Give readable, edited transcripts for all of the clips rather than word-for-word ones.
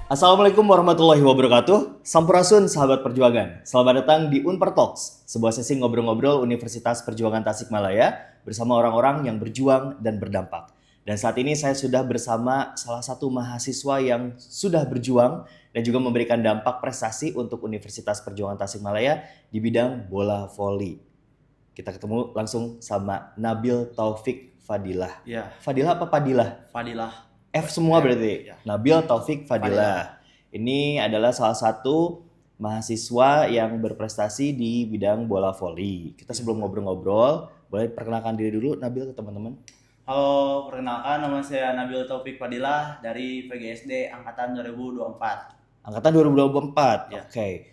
Assalamualaikum warahmatullahi wabarakatuh. Sampurasun sahabat perjuangan. Selamat datang di Unper Talks, sebuah sesi ngobrol-ngobrol Universitas Perjuangan Tasikmalaya bersama orang-orang yang berjuang dan berdampak. Dan saat ini saya sudah bersama salah satu mahasiswa yang sudah berjuang dan juga memberikan dampak prestasi untuk Universitas Perjuangan Tasikmalaya di bidang bola voli. Kita ketemu langsung sama Nabil Taufik Fadilah. Ya. Fadilah apa Padilah? Fadilah. F semua berarti. Ya. Nabil Taufik Fadilah. Ini adalah salah satu mahasiswa yang berprestasi di bidang bola voli. Kita sebelum ngobrol-ngobrol, boleh perkenalkan diri dulu Nabil ke teman-teman. Halo, perkenalkan nama saya Nabil Taufik Fadilah dari PGSD Angkatan 2024. Angkatan 2024. Ya. Oke.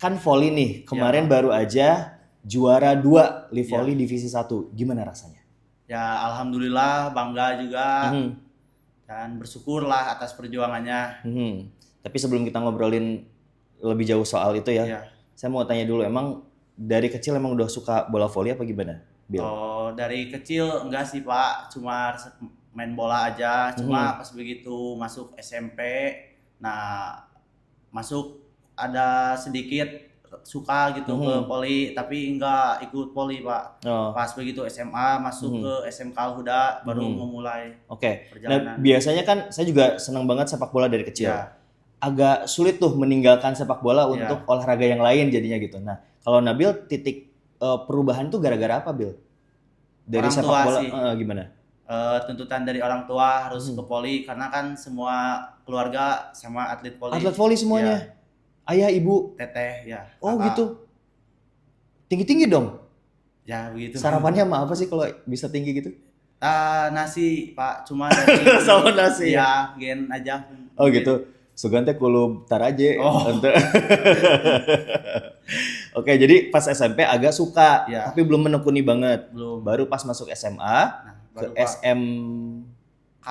Kan voli nih, kemarin baru aja juara 2 Live Volley Divisi 1. Gimana rasanya? Ya, alhamdulillah bangga juga. Dan bersyukurlah atas perjuangannya. Tapi sebelum kita ngobrolin lebih jauh soal itu ya, saya mau tanya dulu, emang dari kecil emang udah suka bola voli apa gimana, Bill? Oh, dari kecil enggak sih Pak, cuma main bola aja. Cuma pas begitu masuk SMP, nah masuk ada sedikit suka gitu ke voli, tapi enggak ikut voli Pak. Pas begitu SMA masuk ke SMK Al-Huda baru memulai perjalanan. Nah biasanya kan saya juga senang banget sepak bola dari kecil. Agak sulit tuh meninggalkan sepak bola untuk olahraga yang lain jadinya gitu. Nah kalau Nabil titik perubahan tuh gara-gara apa, Bil? Dari Orang sepak tua bola sih. Gimana? Tuntutan dari orang tua harus ke voli karena kan semua keluarga sama atlet voli. Atlet voli semuanya? Ayah, ibu? Teteh, ya. Oh gitu? Tinggi-tinggi dong? Ya begitu. Sarapannya sama apa sih kalau bisa tinggi gitu? Nasi Pak, cuma dari sama nasi ya, gen aja. Oh gitu? Sugante kulo taraje. Oke, jadi pas SMP agak suka, tapi belum menekuni banget. Belum. Baru pas masuk SMA, ke SMK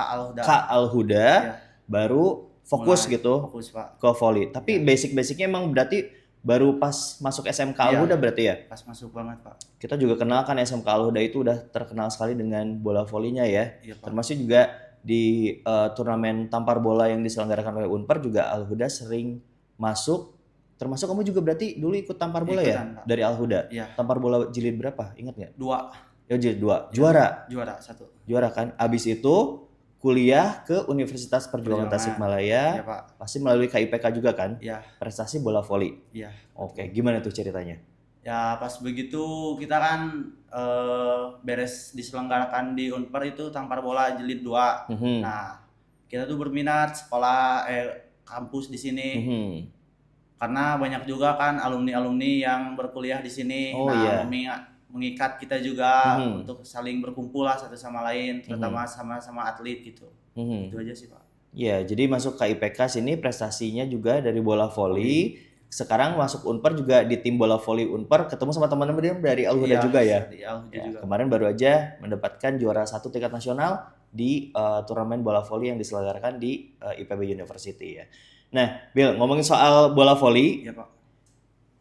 Al-Huda, baru fokus gitu Pak. ke voli. Tapi basic-basicnya emang berarti baru pas masuk SMK Al-Huda berarti ya? Pas masuk banget Pak. Kita juga kenal kan SMK Al-Huda itu udah terkenal sekali dengan bola volinya ya. Iya, Pak. Termasuk juga di turnamen tampar bola yang diselenggarakan oleh Unpar juga Al-Huda sering masuk. Termasuk kamu juga berarti dulu ikut tampar bola ya? Pak. Dari Al-Huda? Iya. Tampar bola jilid berapa? Ingat nggak? 2. Ya jilid 2. Juara? Juara 1. Juara kan? Abis itu kuliah ke Universitas Perjuangan Tasikmalaya. Iya, Pak. Pasti melalui KIPK juga kan? Iya. Prestasi bola voli. Iya. Oke, gimana tuh ceritanya? Ya pas begitu kita kan beres diselenggarakan di Unpar itu tampar bola jilid 2. Nah, kita tuh berminat sekolah kampus di sini. Karena banyak juga kan alumni-alumni yang berkuliah di sini. Mengikat kita juga untuk saling berkumpul lah satu sama lain, terutama sama atlet gitu. Itu aja sih Pak. Ya, jadi masuk ke IPK sini prestasinya juga dari bola voli. Sekarang masuk Unpar juga di tim bola voli Unpar, ketemu sama teman-teman dari Al-Huda juga ya. Di Al-Huda juga. Kemarin baru aja mendapatkan juara 1 tingkat nasional di turnamen bola voli yang diselenggarakan di IPB University ya. Nah, Bill, ngomongin soal bola voli. Iya, Pak.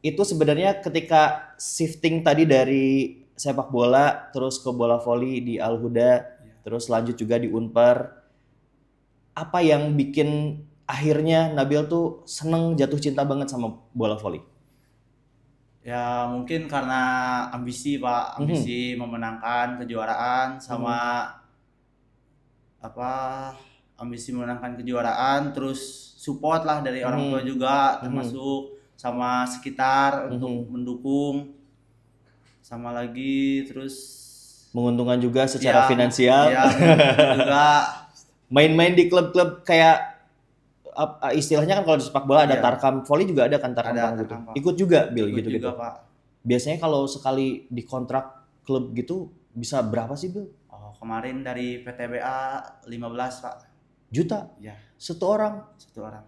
Itu sebenarnya ketika shifting tadi dari sepak bola terus ke bola voli di Al-Huda, terus lanjut juga di Unpar, apa yang bikin akhirnya Nabil tuh seneng jatuh cinta banget sama bola voli? Ya mungkin karena ambisi Pak, ambisi memenangkan kejuaraan sama ambisi memenangkan kejuaraan, terus support lah dari orang tua juga, termasuk sama sekitar untuk mendukung, sama lagi terus menguntungkan juga secara finansial. Iya, juga main-main di klub-klub kayak istilahnya kan kalau di sepak bola ada tarkam, voli juga ada kan tarkam gitu. Ikut juga Bil gitu juga, Pak. Biasanya kalau sekali dikontrak klub gitu bisa berapa sih Bil? Oh, kemarin dari PTBA 15 Pak. Juta? Ya. Satu orang?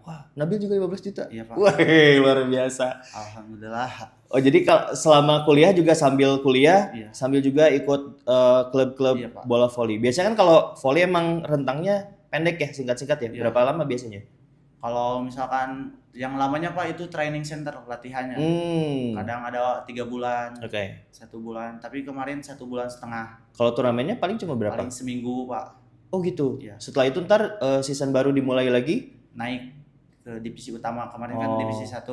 Wah, Nabil juga 15 juta? Iya Pak. Wah, luar biasa. Alhamdulillah. Oh, jadi selama kuliah juga sambil kuliah, sambil juga ikut klub-klub bola voli. Biasanya kan kalau voli emang rentangnya pendek ya, singkat-singkat ya. Berapa lama biasanya? Kalau misalkan yang lamanya Pak itu training center latihannya. Kadang ada 3 bulan, Oke. 1 bulan. Tapi kemarin 1 bulan setengah. Kalau turnamennya paling cuma berapa? Paling seminggu Pak. Oh gitu. Iya. Setelah itu ntar season baru dimulai lagi. Naik ke divisi utama. Kemarin kan divisi 1.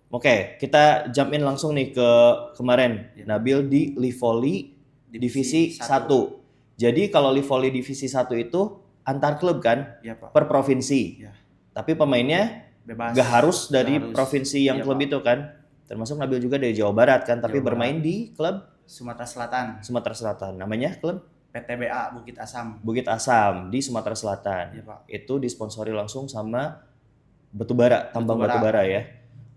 Oke, kita jump in langsung nih ke kemarin. Iya. Nabil di Livoli divisi 1. Jadi kalau Livoli divisi 1 itu antar klub kan? Iya Pak. Per provinsi. Iya. Tapi pemainnya Bebas. gak harus dari Nggak harus. provinsi yang Iya, klub Pak. itu kan? Termasuk Nabil juga dari Jawa Barat kan, tapi Jawa Barat. bermain di klub Sumatera Selatan. Sumatera Selatan. Namanya klub PTBA Bukit Asam. Bukit Asam di Sumatera Selatan. Iya Pak. Itu disponsori langsung sama Batubara, tambang Batubara ya.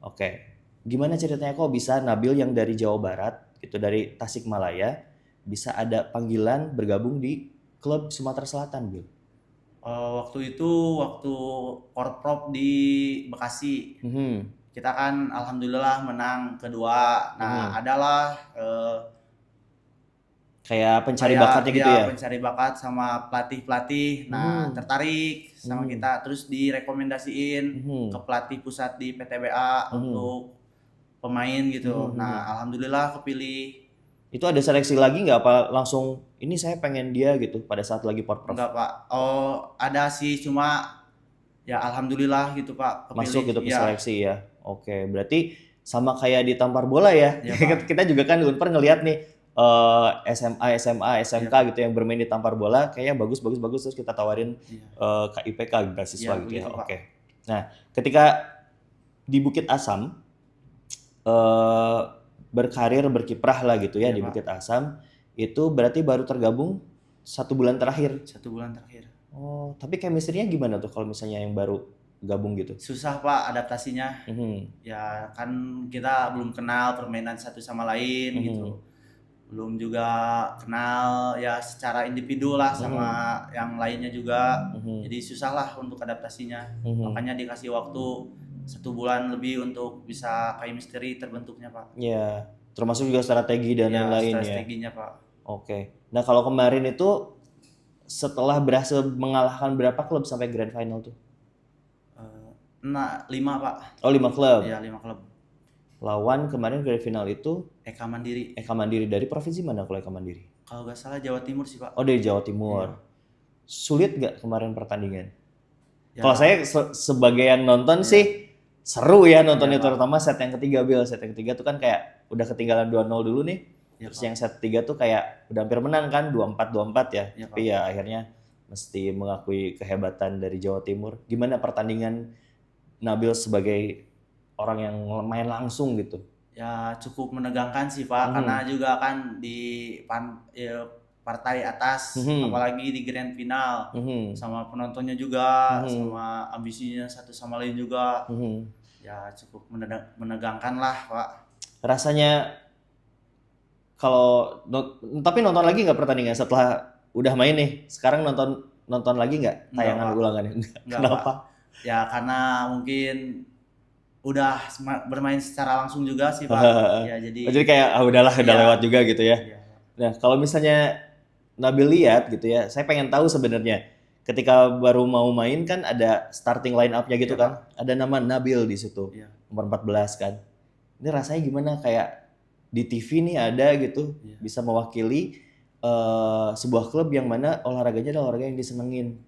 Oke. Gimana ceritanya kok bisa Nabil yang dari Jawa Barat, itu dari Tasikmalaya, bisa ada panggilan bergabung di klub Sumatera Selatan, Bil? Waktu itu waktu Porprov di Bekasi. Kita kan alhamdulillah menang kedua. Nah, adalah kayak pencari bakatnya gitu ya? Pencari bakat sama pelatih-pelatih. Nah, tertarik sama kita, terus direkomendasiin ke pelatih pusat di PTBA untuk pemain gitu. Nah, alhamdulillah kepilih. Itu ada seleksi lagi nggak, apa langsung ini saya pengen dia gitu pada saat lagi Porprov? Enggak Pak. Oh, ada sih, cuma ya alhamdulillah gitu Pak, kepilih. Masuk gitu ke seleksi ya. Oke, berarti sama kayak di tampar bola ya. Kita juga kan di Unpar ngelihat nih SMA, SMK gitu yang bermain di tampar bola kayaknya bagus terus kita tawarin KIPK beasiswa gitu ya. Oke. Nah, ketika di Bukit Asam berkarir berkiprah lah gitu ya di Bukit Asam, itu berarti baru tergabung 1 bulan terakhir. 1 bulan terakhir. Oh, tapi chemistry-nya gimana tuh kalau misalnya yang baru gabung gitu? Susah Pak adaptasinya. Ya kan kita belum kenal permainan satu sama lain gitu. Belum juga kenal ya secara individu lah sama yang lainnya juga. Jadi susah lah untuk adaptasinya. Makanya dikasih waktu 1 bulan lebih untuk bisa chemistry terbentuknya Pak. Ya, termasuk juga strategi dan lain-lain ya. Strateginya Pak. Oke. Nah kalau kemarin itu setelah berhasil mengalahkan berapa klub sampai grand final tuh? 5 Pak. Oh 5 klub? Iya 5 klub. Lawan kemarin grand final itu? Eka Mandiri. Eka Mandiri, dari provinsi mana kalau Eka Mandiri? Kalau nggak salah Jawa Timur sih Pak. Oh dari Jawa Timur. Sulit nggak kemarin pertandingan? Ya. Kalau saya sebagai yang nonton sih seru ya nontonnya, terutama set yang ketiga, Bil. Set yang ketiga tuh kan kayak udah ketinggalan 2-0 dulu nih. Terus yang set 3 tuh kayak udah hampir menang kan, 2-4 ya. Tapi ya akhirnya mesti mengakui kehebatan dari Jawa Timur. Gimana pertandingan Nabil sebagai orang yang main langsung gitu? Ya cukup menegangkan sih Pak, karena juga kan di partai atas, apalagi di grand final, sama penontonnya juga, sama ambisinya satu sama lain juga. Ya cukup menegangkan lah Pak. Rasanya kalau tapi nonton lagi nggak pertandingan setelah udah main nih? Sekarang nonton lagi nggak tayangan ulangannya? Kenapa? Pak. Ya karena mungkin udah bermain secara langsung juga sih Pak. Ya jadi kayak udahlah udah lewat juga gitu ya. Nah kalau misalnya Nabil lihat gitu ya, saya pengen tahu sebenarnya ketika baru mau main kan ada starting line up-nya gitu kan, ada nama Nabil di situ, nomor 14 kan. Ini rasanya gimana, kayak di TV nih ada gitu, bisa mewakili sebuah klub yang mana olahraganya adalah olahraga yang disenengin.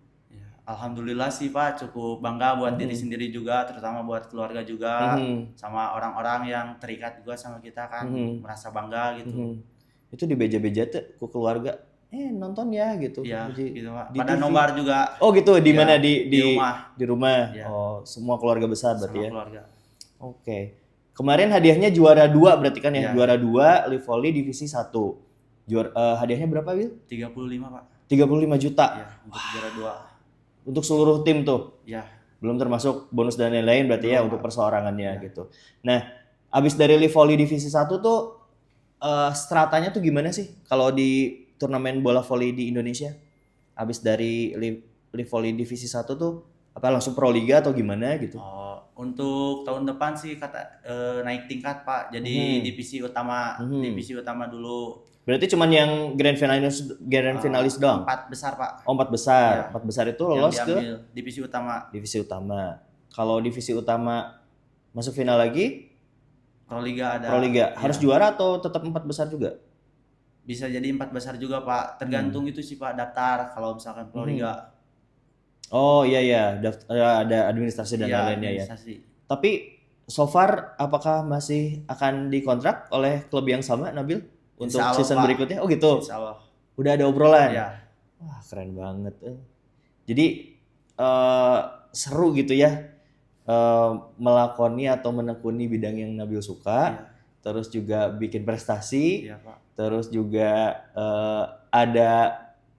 Alhamdulillah sih Pak, cukup bangga buat diri sendiri juga, terutama buat keluarga juga, sama orang-orang yang terikat juga sama kita kan, merasa bangga gitu. Itu di beja-beja tuh ke keluarga, nonton ya gitu. Iya gitu Pak. Di pada TV. nobar juga. Oh gitu, di mana? Di rumah. Di rumah. Ya. Oh semua keluarga besar berarti ya. Keluarga. Oke. Kemarin hadiahnya juara 2 berarti kan ya? Juara 2 Livoli divisi 1. Hadiahnya berapa, Wil? 35 Pak. 35 juta. Iya, untuk juara 2. Untuk seluruh tim tuh? Iya. Belum termasuk bonus dan lain-lain berarti ya untuk perseorangannya gitu. Nah, abis dari Livoli divisi 1 tuh stratanya tuh gimana sih kalau di turnamen bola voli di Indonesia? Abis dari Livoli divisi 1 tuh apa langsung pro liga atau gimana gitu? Untuk tahun depan sih naik tingkat Pak. Jadi divisi utama dulu. Berarti cuman yang grand finalis doang? 4 besar Pak. Oh 4 besar. 4 besar itu lolos ke divisi utama. Divisi utama. Kalau divisi utama masuk final lagi, Proliga ada. Proliga harus Ya, juara atau tetap 4 besar juga? bisa jadi 4 besar juga Pak. Tergantung itu sih Pak daftar kalau misalkan Proliga. Oh iya ya, ada administrasi dan Iya, lain-lainnya ya. administrasi. Tapi so far apakah masih akan dikontrak oleh klub yang sama, Nabil, untuk Insya Allah, season Pak. berikutnya? Oh gitu. Insya Allah. Udah ada obrolan. Ya, Wah, keren banget. Jadi seru gitu ya, melakoni atau menekuni bidang yang Nabil suka, iya, terus juga bikin prestasi, iya Pak. terus juga ada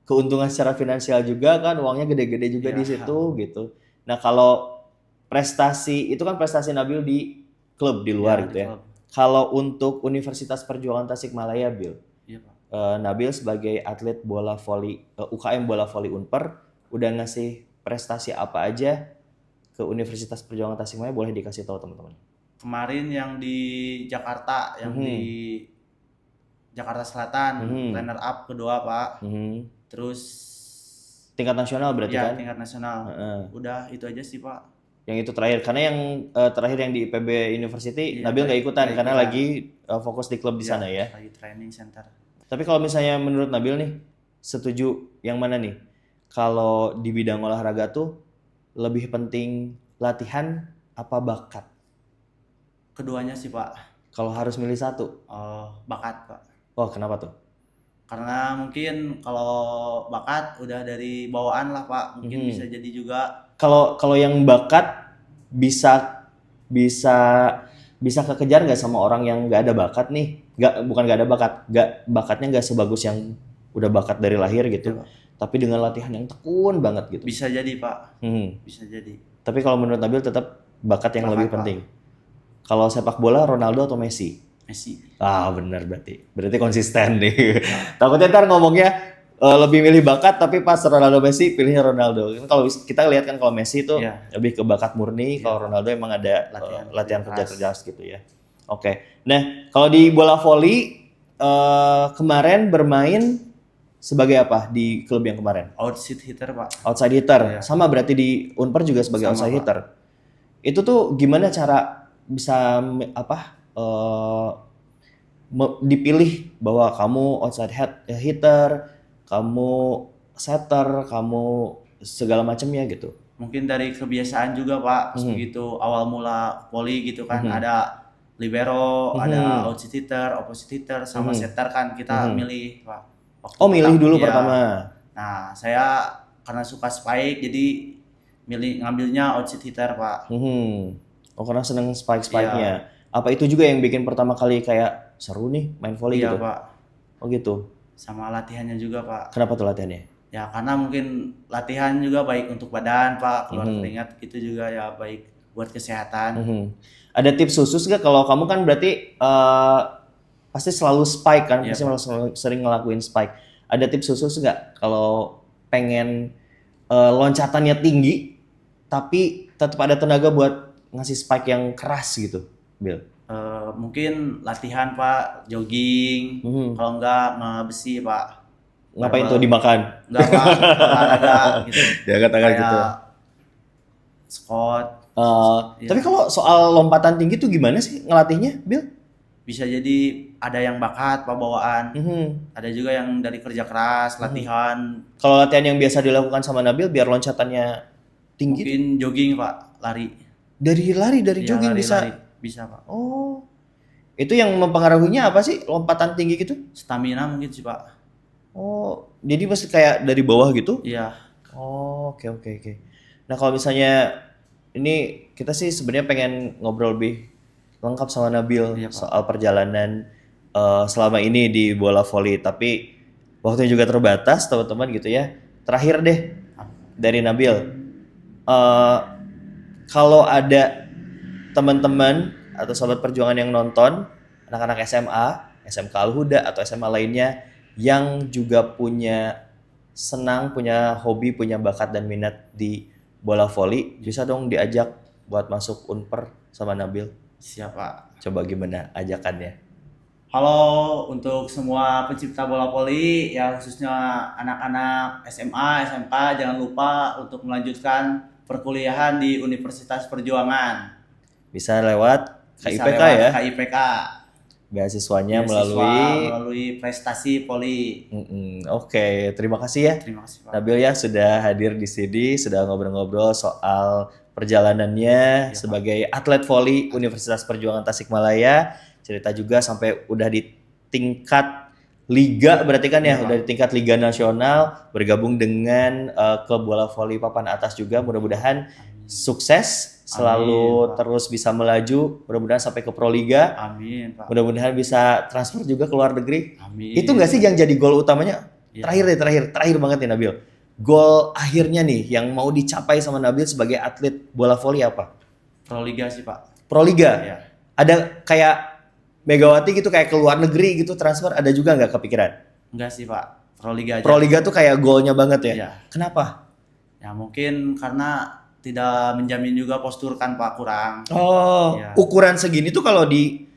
keuntungan secara finansial juga kan, uangnya gede-gede juga Iya. di situ gitu. Nah kalau prestasi itu kan prestasi Nabil di klub di luar Iya, gitu di ya. klub. Kalau untuk Universitas Perjuangan Tasikmalaya, Bil, Iya Pak. Nabil sebagai atlet bola voli UKM bola voli Unper udah ngasih prestasi apa aja ke Universitas Perjuangan Tasikmalaya, boleh dikasih tahu teman-teman. Kemarin yang di Jakarta, yang di Jakarta Selatan, runner up kedua Pak. Terus Tingkat nasional berarti ya kan? tingkat nasional. Udah itu aja sih Pak. Yang itu terakhir, karena yang terakhir yang di IPB University Iya, Nabil nggak ikutan nggak karena ikutan. lagi fokus di klub di sana ya. Lagi training center. Tapi kalau misalnya menurut Nabil nih, setuju yang mana nih? Kalau di bidang olahraga tuh lebih penting latihan apa bakat? Keduanya sih Pak. Kalau harus milih satu, Bakat Pak. oh kenapa tuh? Karena mungkin kalau bakat udah dari bawaan lah Pak. Mungkin bisa jadi juga. Kalau yang bakat bisa bisa bisa kekejar nggak sama orang yang nggak ada bakat nih? Bukan nggak ada bakat, bakatnya nggak sebagus yang udah bakat dari lahir gitu. Iya, Pak. Tapi dengan latihan yang tekun banget gitu. Bisa jadi Pak. Hmm. Bisa jadi. Tapi kalau menurut Nabil tetap bakat yang Bakat, lebih Pak. penting. Kalau sepak bola Ronaldo atau Messi? Messi. Ah benar berarti konsisten nih. Takutnya ntar ngomongnya lebih milih bakat tapi pas Ronaldo Messi pilihnya Ronaldo. Kan kalau kita lihat kan kalau Messi itu Iya. lebih ke bakat murni, kalau Ronaldo emang ada latihan kerja keras gitu ya. Oke. Nah, kalau di bola voli kemarin bermain sebagai apa di klub yang kemarin? Outside hitter Pak. Outside hitter. Iya. Sama berarti di Unper juga sebagai Sama, outside Pak. hitter. Itu tuh gimana cara bisa dipilih bahwa kamu outside hitter, kamu setter, kamu segala macamnya gitu. Mungkin dari kebiasaan juga Pak. Pas begitu awal mula voli gitu kan ada libero, ada outside hitter, opposite hitter, sama setter kan kita milih Pak. Waktu Oh milih dulu iya. pertama. Nah saya karena suka spike jadi ngambilnya outside hitter Pak. Oh karena seneng spike-nya. Apa itu juga yang bikin pertama kali kayak seru nih main volley Iya gitu? Pak. Oh gitu. Sama latihannya juga Pak. Kenapa tuh latihannya? Ya karena mungkin latihan juga baik untuk badan Pak, keluar keringat gitu juga ya baik buat kesehatan. Ada tips khusus gak kalau kamu kan berarti pasti selalu spike kan, Iya, pasti sering ngelakuin spike. Ada tips khusus gak kalau pengen loncatannya tinggi tapi tetap ada tenaga buat ngasih spike yang keras gitu, Bill? Mungkin latihan Pak, jogging, kalau enggak besi Pak. Ngapain tuh dimakan? Enggak Pak, olahraga gitu. Ya katakan Kayak gitu. squat. Iya. Tapi kalau soal lompatan tinggi tuh gimana sih ngelatihnya, Bill? Bisa jadi ada yang bakat Pak bawaan, ada juga yang dari kerja keras, latihan. Kalau latihan yang biasa dilakukan sama Nabil biar loncatannya tinggi, Mungkin jogging Pak, lari. dari Iya, jogging bisa. lari. Bisa Pak. Oh, itu yang mempengaruhinya apa sih lompatan tinggi gitu? Stamina mungkin sih Pak. Oh, jadi pasti kayak dari bawah gitu? Iya. Oh, oke. Nah, kalau misalnya ini kita sih sebenarnya pengen ngobrol lebih lengkap sama Nabil Iya, Pak. soal perjalanan selama ini di bola voli, tapi waktunya juga terbatas, teman-teman gitu ya. Terakhir deh dari Nabil, kalau ada teman-teman atau sahabat perjuangan yang nonton, anak-anak SMA, SMK Al-Huda atau SMA lainnya yang juga punya hobi, punya bakat dan minat di bola voli, bisa dong diajak buat masuk Unper sama Nabil. Siapa? Coba gimana ajakannya? Halo untuk semua pencipta bola voli, ya khususnya anak-anak SMA, SMK, jangan lupa untuk melanjutkan perkuliahan di Universitas Perjuangan. Bisa lewat Bisa KIPK lewat ya. KIPK. Beasiswanya Beasiswa melalui. melalui prestasi poli. Oke, terima kasih ya Terima kasih Pak. Nabil ya sudah hadir di sini, sudah ngobrol-ngobrol soal perjalanannya sebagai atlet voli Universitas Perjuangan Tasikmalaya. Cerita juga sampai udah di tingkat liga berarti kan ya, Iya, Pak. udah di tingkat liga nasional, bergabung dengan klub bola voli papan atas juga. Mudah-mudahan sukses, selalu Amin, Pak. terus bisa melaju, mudah-mudahan sampai ke Pro Liga. Amin Pak. Mudah-mudahan bisa transfer juga ke luar negeri. Amin. Itu nggak sih yang jadi gol utamanya? Iya. Terakhir banget nih Nabil. Gol akhirnya nih yang mau dicapai sama Nabil sebagai atlet bola voli apa? Pro Liga sih Pak. Pro Liga. Iya. Ada kayak Megawati gitu kayak ke luar negeri gitu transfer, ada juga nggak kepikiran? Enggak sih Pak. Pro Liga aja. Pro Liga tuh kayak golnya banget ya. Iya. Kenapa? Ya mungkin karena tidak menjamin juga postur kan Pak, kurang. Oh, Iya. ukuran segini tuh kalau di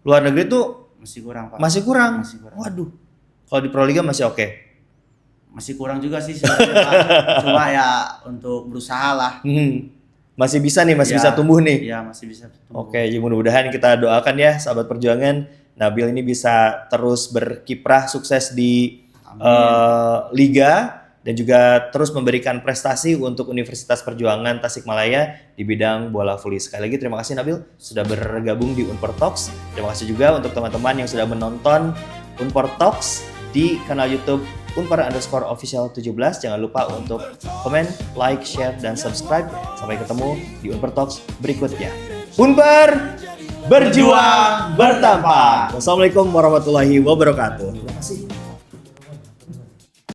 luar negeri tuh Masih kurang Pak. masih kurang. Masih kurang. Waduh. Kalau di Pro Liga masih oke. Masih kurang juga sih sebenarnya Pak. Cuma ya untuk berusaha lah. Masih bisa nih, masih Iya. bisa tumbuh nih. Iya, masih bisa tumbuh. Oke, ya mudah-mudahan kita doakan ya sahabat perjuangan Nabil ini bisa terus berkiprah sukses di liga dan juga terus memberikan prestasi untuk Universitas Perjuangan Tasikmalaya di bidang bola voli. Sekali lagi terima kasih Nabil sudah bergabung di Unper Talks. Terima kasih juga untuk teman-teman yang sudah menonton Unper Talks di kanal YouTube Unper_official17. Jangan lupa untuk komen, like, share, dan subscribe. Sampai ketemu di Unper Talks berikutnya. Unper berjuang bertampar. Wassalamualaikum warahmatullahi wabarakatuh. Terima kasih.